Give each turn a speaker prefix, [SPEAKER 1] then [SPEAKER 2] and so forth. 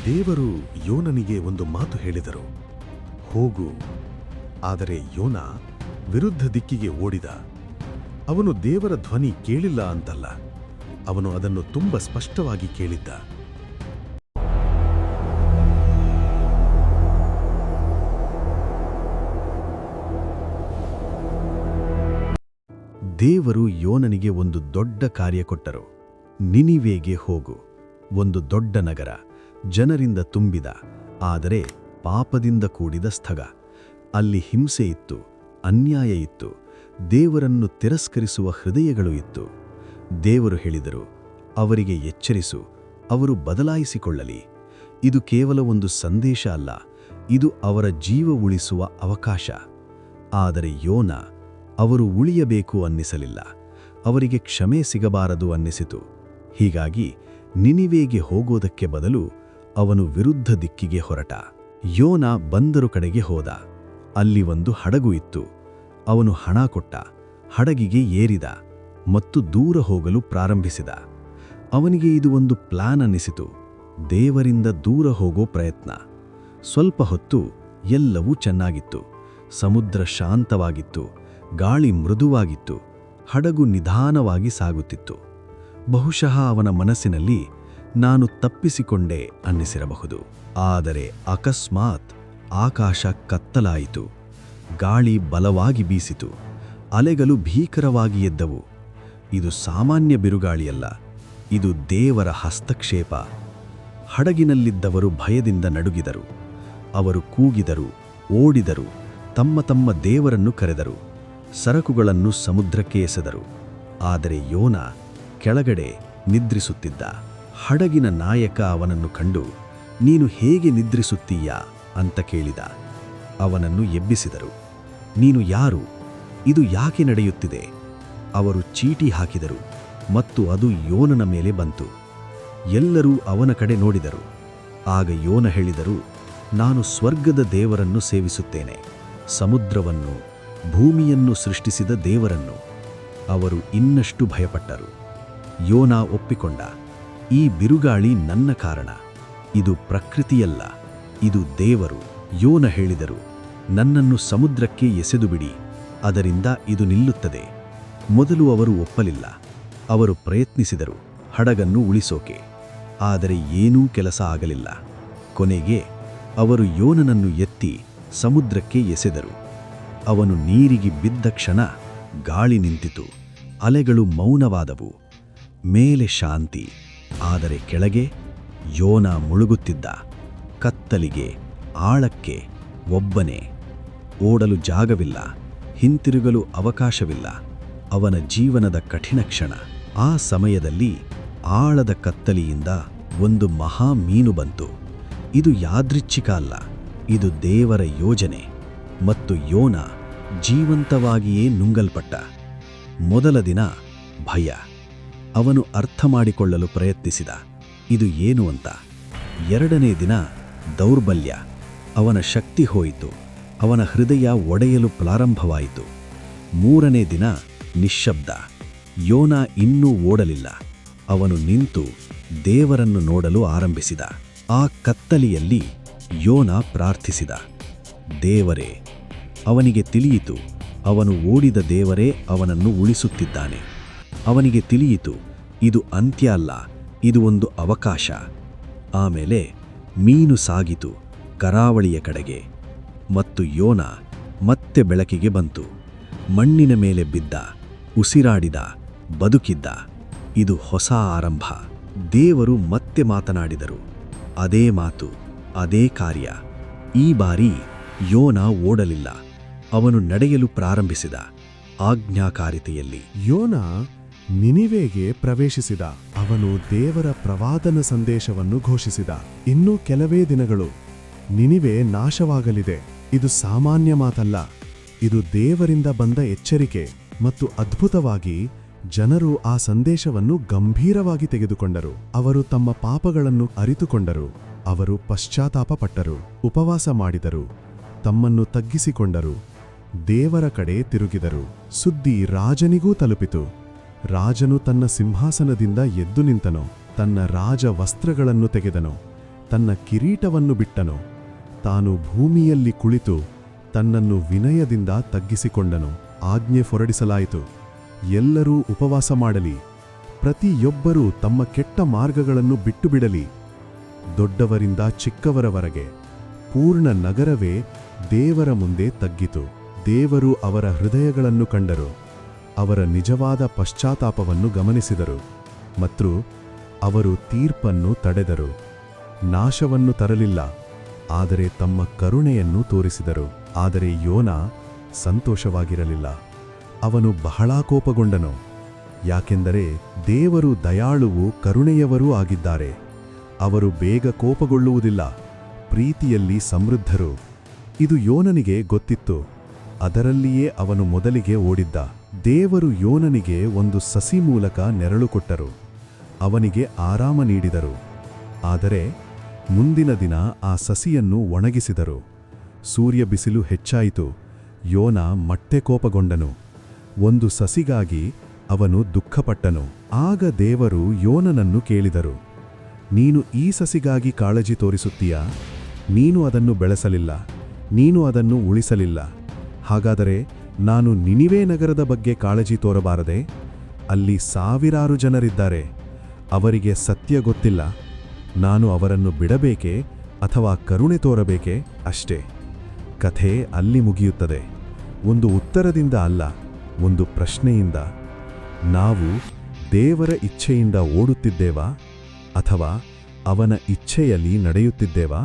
[SPEAKER 1] ದೇವರು ಯೋನನಿಗೆ ಒಂದು ಮಾತು ಹೇಳಿದರು, ಹೋಗು. ಆದರೆ ಯೋನ ವಿರುದ್ಧ ದಿಕ್ಕಿಗೆ ಓಡಿದ. ಅವನು ದೇವರ ಧ್ವನಿ ಕೇಳಿಲ್ಲ ಅಂತಲ್ಲ, ಅವನು ಅದನ್ನು ತುಂಬ ಸ್ಪಷ್ಟವಾಗಿ ಕೇಳಿದ್ದ. ದೇವರು ಯೋನನಿಗೆ ಒಂದು ದೊಡ್ಡ ಕಾರ್ಯ ಕೊಟ್ಟರು. ನಿನಿವೆಗೆ ಹೋಗು. ಒಂದು ದೊಡ್ಡ ನಗರ, ಜನರಿಂದ ತುಂಬಿದ, ಆದರೆ ಪಾಪದಿಂದ ಕೂಡಿದ ಸ್ಥಳ. ಅಲ್ಲಿ ಹಿಂಸೆ ಇತ್ತು, ಅನ್ಯಾಯ ಇತ್ತು, ದೇವರನ್ನು ತಿರಸ್ಕರಿಸುವ ಹೃದಯಗಳು ಇತ್ತು. ದೇವರು ಹೇಳಿದರು, ಅವರಿಗೆ ಎಚ್ಚರಿಸು, ಅವರು ಬದಲಾಯಿಸಿಕೊಳ್ಳಲಿ. ಇದು ಕೇವಲ ಒಂದು ಸಂದೇಶ ಅಲ್ಲ, ಇದು ಅವರ ಜೀವ ಉಳಿಸುವ ಅವಕಾಶ. ಆದರೆ ಯೋನ, ಅವರು ಉಳಿಯಬೇಕು ಅನ್ನಿಸಲಿಲ್ಲ, ಅವರಿಗೆ ಕ್ಷಮೆ ಸಿಗಬಾರದು ಅನ್ನಿಸಿತು. ಹೀಗಾಗಿ ನಿನಿವೆಗೆ ಹೋಗೋದಕ್ಕೆ ಬದಲು ಅವನು ವಿರುದ್ಧ ದಿಕ್ಕಿಗೆ ಹೊರಟ. ಯೋನ ಬಂದರು ಕಡೆಗೆ ಹೋದ. ಅಲ್ಲಿ ಒಂದು ಹಡಗು ಇತ್ತು. ಅವನು ಹಣ ಕೊಟ್ಟ, ಹಡಗಿಗೆ ಏರಿದ ಮತ್ತು ದೂರ ಹೋಗಲು ಪ್ರಾರಂಭಿಸಿದ. ಅವನಿಗೆ ಇದು ಒಂದು ಪ್ಲಾನ್ ಅನ್ನಿಸಿತು, ದೇವರಿಂದ ದೂರ ಹೋಗೋ ಪ್ರಯತ್ನ. ಸ್ವಲ್ಪ ಹೊತ್ತು ಎಲ್ಲವೂ ಚೆನ್ನಾಗಿತ್ತು. ಸಮುದ್ರ ಶಾಂತವಾಗಿತ್ತು, ಗಾಳಿ ಮೃದುವಾಗಿತ್ತು, ಹಡಗು ನಿಧಾನವಾಗಿ ಸಾಗುತ್ತಿತ್ತು. ಬಹುಶಃ ಅವನ ಮನಸ್ಸಿನಲ್ಲಿ ನಾನು ತಪ್ಪಿಸಿಕೊಂಡೆ ಅನ್ನಿಸಿರಬಹುದು. ಆದರೆ ಅಕಸ್ಮಾತ್ ಆಕಾಶ ಕತ್ತಲಾಯಿತು. ಗಾಳಿ ಬಲವಾಗಿ ಬೀಸಿತು, ಅಲೆಗಳು ಭೀಕರವಾಗಿ ಎದ್ದವು. ಇದು ಸಾಮಾನ್ಯ ಬಿರುಗಾಳಿಯಲ್ಲ, ಇದು ದೇವರ ಹಸ್ತಕ್ಷೇಪ. ಹಡಗಿನಲ್ಲಿದ್ದವರು ಭಯದಿಂದ ನಡುಗಿದರು. ಅವರು ಕೂಗಿದರು, ಓಡಿದರು, ತಮ್ಮ ತಮ್ಮ ದೇವರನ್ನು ಕರೆದರು, ಸರಕುಗಳನ್ನು ಸಮುದ್ರಕ್ಕೆ ಎಸೆದರು. ಆದರೆ ಯೋನ ಕೆಳಗಡೆ ನಿದ್ರಿಸುತ್ತಿದ್ದ. ಹಡಗಿನ ನಾಯಕ ಅವನನ್ನು ಕಂಡು, ನೀನು ಹೇಗೆ ನಿದ್ರಿಸುತ್ತೀಯಾ ಅಂತ ಕೇಳಿದ. ಅವನನ್ನು ಎಬ್ಬಿಸಿದರು. ನೀನು ಯಾರು? ಇದು ಯಾಕೆ ನಡೆಯುತ್ತಿದೆ? ಅವರು ಚೀಟಿ ಹಾಕಿದರು ಮತ್ತು ಅದು ಯೋನನ ಮೇಲೆ ಬಂತು. ಎಲ್ಲರೂ ಅವನ ಕಡೆ ನೋಡಿದರು. ಆಗ ಯೋನ ಹೇಳಿದರು, ನಾನು ಸ್ವರ್ಗದ ದೇವರನ್ನು ಸೇವಿಸುತ್ತೇನೆ, ಸಮುದ್ರವನ್ನು, ಭೂಮಿಯನ್ನು ಸೃಷ್ಟಿಸಿದ ದೇವರನ್ನು. ಅವರು ಇನ್ನಷ್ಟು ಭಯಪಟ್ಟರು. ಯೋನ ಒಪ್ಪಿಕೊಂಡ, ಈ ಬಿರುಗಾಳಿ ನನ್ನ ಕಾರಣ, ಇದು ಪ್ರಕೃತಿಯಲ್ಲ, ಇದು ದೇವರು. ಯೋನ ಹೇಳಿದರು, ನನ್ನನ್ನು ಸಮುದ್ರಕ್ಕೆ ಎಸೆದುಬಿಡಿ, ಅದರಿಂದ ಇದು ನಿಲ್ಲುತ್ತದೆ. ಮೊದಲು ಅವರು ಒಪ್ಪಲಿಲ್ಲ. ಅವರು ಪ್ರಯತ್ನಿಸಿದರು ಹಡಗನ್ನು ಉಳಿಸೋಕೆ, ಆದರೆ ಏನೂ ಕೆಲಸ ಆಗಲಿಲ್ಲ. ಕೊನೆಗೆ ಅವರು ಯೋನನನ್ನು ಎತ್ತಿ ಸಮುದ್ರಕ್ಕೆ ಎಸೆದರು. ಅವನು ನೀರಿಗೆ ಬಿದ್ದ ಕ್ಷಣ ಗಾಳಿ ನಿಂತಿತು, ಅಲೆಗಳು ಮೌನವಾದವು. ಮೇಲೆ ಶಾಂತಿ, ಆದರೆ ಕೆಳಗೆ ಯೋನ ಮುಳುಗುತ್ತಿದ್ದ. ಕತ್ತಲಿಗೆ, ಆಳಕ್ಕೆ, ಒಬ್ಬನೇ. ಓಡಲು ಜಾಗವಿಲ್ಲ, ಹಿಂತಿರುಗಲು ಅವಕಾಶವಿಲ್ಲ. ಅವನ ಜೀವನದ ಕಠಿಣ ಕ್ಷಣ. ಆ ಸಮಯದಲ್ಲಿ ಆಳದ ಕತ್ತಲಿಯಿಂದ ಒಂದು ಮಹಾ ಮೀನು ಬಂತು. ಇದು ಯಾದೃಚ್ಛಿಕ ಅಲ್ಲ, ಇದು ದೇವರ ಯೋಜನೆ. ಮತ್ತು ಯೋನ ಜೀವಂತವಾಗಿಯೇ ನುಂಗಲ್ಪಟ್ಟ. ಮೊದಲ ದಿನ ಭಯ. ಅವನು ಅರ್ಥ ಮಾಡಿಕೊಳ್ಳಲು ಪ್ರಯತ್ನಿಸಿದ, ಇದು ಏನು ಅಂತ. ಎರಡನೇ ದಿನ ದೌರ್ಬಲ್ಯ. ಅವನ ಶಕ್ತಿ ಹೋಯಿತು, ಅವನ ಹೃದಯ ಒಡೆಯಲು ಪ್ರಾರಂಭವಾಯಿತು. ಮೂರನೇ ದಿನ ನಿಶ್ಶಬ್ದ. ಯೋನ ಇನ್ನೂ ಓಡಲಿಲ್ಲ. ಅವನು ನಿಂತು ದೇವರನ್ನು ನೋಡಲು ಆರಂಭಿಸಿದ. ಆ ಕತ್ತಲಿಯಲ್ಲಿ ಯೋನ ಪ್ರಾರ್ಥಿಸಿದ, ದೇವರೇ. ಅವನಿಗೆ ತಿಳಿಯಿತು, ಅವನು ಓಡಿದ ದೇವರೇ ಅವನನ್ನು ಉಳಿಸುತ್ತಿದ್ದಾನೆ. ಅವನಿಗೆ ತಿಳಿಯಿತು, ಇದು ಅಂತ್ಯ ಅಲ್ಲ, ಇದು ಒಂದು ಅವಕಾಶ. ಆಮೇಲೆ ಮೀನು ಸಾಗಿತು ಕರಾವಳಿಯ ಕಡೆಗೆ, ಮತ್ತು ಯೋನ ಮತ್ತೆ ಬೆಳಕಿಗೆ ಬಂತು. ಮಣ್ಣಿನ ಮೇಲೆ ಬಿದ್ದ, ಉಸಿರಾಡಿದ, ಬದುಕಿದ್ದ. ಇದು ಹೊಸ ಆರಂಭ. ದೇವರು ಮತ್ತೆ ಮಾತನಾಡಿದರು. ಅದೇ ಮಾತು, ಅದೇ ಕಾರ್ಯ. ಈ ಬಾರಿ ಯೋನ ಓಡಲಿಲ್ಲ, ಅವನು ನಡೆಯಲು ಪ್ರಾರಂಭಿಸಿದ, ಆಜ್ಞಾಕಾರಿತೆಯಲ್ಲಿ.
[SPEAKER 2] ಯೋನ ನಿನಿವೆಗೆ ಪ್ರವೇಶಿಸಿದ. ಅವನು ದೇವರ ಪ್ರವಾದನ ಸಂದೇಶವನ್ನು ಘೋಷಿಸಿದ. ಇನ್ನೂ ಕೆಲವೇ ದಿನಗಳು ನಿನಿವೆ ನಾಶವಾಗಲಿದೆ. ಇದು ಸಾಮಾನ್ಯ ಮಾತಲ್ಲ, ಇದು ದೇವರಿಂದ ಬಂದ ಎಚ್ಚರಿಕೆ. ಮತ್ತು ಅದ್ಭುತವಾಗಿ ಜನರು ಆ ಸಂದೇಶವನ್ನು ಗಂಭೀರವಾಗಿ ತೆಗೆದುಕೊಂಡರು. ಅವರು ತಮ್ಮ ಪಾಪಗಳನ್ನು ಅರಿತುಕೊಂಡರು. ಅವರು ಪಶ್ಚಾತ್ತಾಪಪಟ್ಟರು, ಉಪವಾಸ ಮಾಡಿದರು, ತಮ್ಮನ್ನು ತಗ್ಗಿಸಿಕೊಂಡರು, ದೇವರ ಕಡೆ ತಿರುಗಿದರು. ಸುದ್ದಿ ರಾಜನಿಗೂ ತಲುಪಿತು. ರಾಜನು ತನ್ನ ಸಿಂಹಾಸನದಿಂದ ಎದ್ದು ನಿಂತನು, ತನ್ನ ರಾಜ ವಸ್ತ್ರಗಳನ್ನು ತೆಗೆದನು, ತನ್ನ ಕಿರೀಟವನ್ನು ಬಿಟ್ಟನು. ತಾನು ಭೂಮಿಯಲ್ಲಿ ಕುಳಿತು ತನ್ನನ್ನು ವಿನಯದಿಂದ ತಗ್ಗಿಸಿಕೊಂಡನು. ಆಜ್ಞೆ ಹೊರಡಿಸಲಾಯಿತು. ಎಲ್ಲರೂ ಉಪವಾಸ ಮಾಡಲಿ, ಪ್ರತಿಯೊಬ್ಬರೂ ತಮ್ಮ ಕೆಟ್ಟ ಮಾರ್ಗಗಳನ್ನು ಬಿಟ್ಟುಬಿಡಲಿ. ದೊಡ್ಡವರಿಂದ ಚಿಕ್ಕವರವರೆಗೆ ಪೂರ್ಣ ನಗರವೇ ದೇವರ ಮುಂದೆ ತಗ್ಗಿತು. ದೇವರು ಅವರ ಹೃದಯಗಳನ್ನು ಕಂಡರು, ಅವರ ನಿಜವಾದ ಪಶ್ಚಾತ್ತಾಪವನ್ನು ಗಮನಿಸಿದರು ಮತ್ತು ಅವರು ತೀರ್ಪನ್ನು ತಡೆದರು. ನಾಶವನ್ನು ತರಲಿಲ್ಲ, ಆದರೆ ತಮ್ಮ ಕರುಣೆಯನ್ನು ತೋರಿಸಿದರು. ಆದರೆ ಯೋನ ಸಂತೋಷವಾಗಿರಲಿಲ್ಲ. ಅವನು ಬಹಳ ಕೋಪಗೊಂಡನು, ಯಾಕೆಂದರೆ ದೇವರು ದಯಾಳುವೂ ಕರುಣೆಯವರೂ ಆಗಿದ್ದಾರೆ. ಅವರು ಬೇಗ ಕೋಪಗೊಳ್ಳುವುದಿಲ್ಲ, ಪ್ರೀತಿಯಲ್ಲಿ ಸಮೃದ್ಧರು. ಇದು ಯೋನನಿಗೆ ಗೊತ್ತಿತ್ತು, ಅದರಲ್ಲಿಯೇ ಅವನು ಮೊದಲಿಗೆ ಓಡಿದ್ದ. ದೇವರು ಯೋನನಿಗೆ ಒಂದು ಸಸಿ ಮೂಲಕ ನೆರಳು ಕೊಟ್ಟರು, ಅವನಿಗೆ ಆರಾಮ ನೀಡಿದರು. ಆದರೆ ಮುಂದಿನ ದಿನ ಆ ಸಸಿಯನ್ನು ಒಣಗಿಸಿದರು. ಸೂರ್ಯ ಬಿಸಿಲು ಹೆಚ್ಚಾಯಿತು. ಯೋನ ಮತ್ತೆ ಕೋಪಗೊಂಡನು. ಒಂದು ಸಸಿಗಾಗಿ ಅವನು ದುಃಖಪಟ್ಟನು. ಆಗ ದೇವರು ಯೋನನನ್ನು ಕೇಳಿದರು, ನೀನು ಈ ಸಸಿಗಾಗಿ ಕಾಳಜಿ ತೋರಿಸುತ್ತೀಯಾ? ನೀನು ಅದನ್ನು ಬೆಳೆಸಲಿಲ್ಲ, ನೀನು ಅದನ್ನು ಉಳಿಸಲಿಲ್ಲ. ಹಾಗಾದರೆ ನಾನು ನಿನಿವೆ ನಗರದ ಬಗ್ಗೆ ಕಾಳಜಿ ತೋರಬಾರದೆ? ಅಲ್ಲಿ ಸಾವಿರಾರು ಜನರಿದ್ದಾರೆ, ಅವರಿಗೆ ಸತ್ಯ ಗೊತ್ತಿಲ್ಲ. ನಾನು ಅವರನ್ನು ಬಿಡಬೇಕೆ ಅಥವಾ ಕರುಣೆ ತೋರಬೇಕೆ? ಅಷ್ಟೇ. ಕಥೆ ಅಲ್ಲಿ ಮುಗಿಯುತ್ತದೆ. ಒಂದು ಉತ್ತರದಿಂದ ಅಲ್ಲ, ಒಂದು ಪ್ರಶ್ನೆಯಿಂದ. ನಾವು ದೇವರ ಇಚ್ಛೆಯಿಂದ ಓಡುತ್ತಿದ್ದೇವಾ ಅಥವಾ ಅವನ ಇಚ್ಛೆಯಲ್ಲಿ ನಡೆಯುತ್ತಿದ್ದೇವಾ?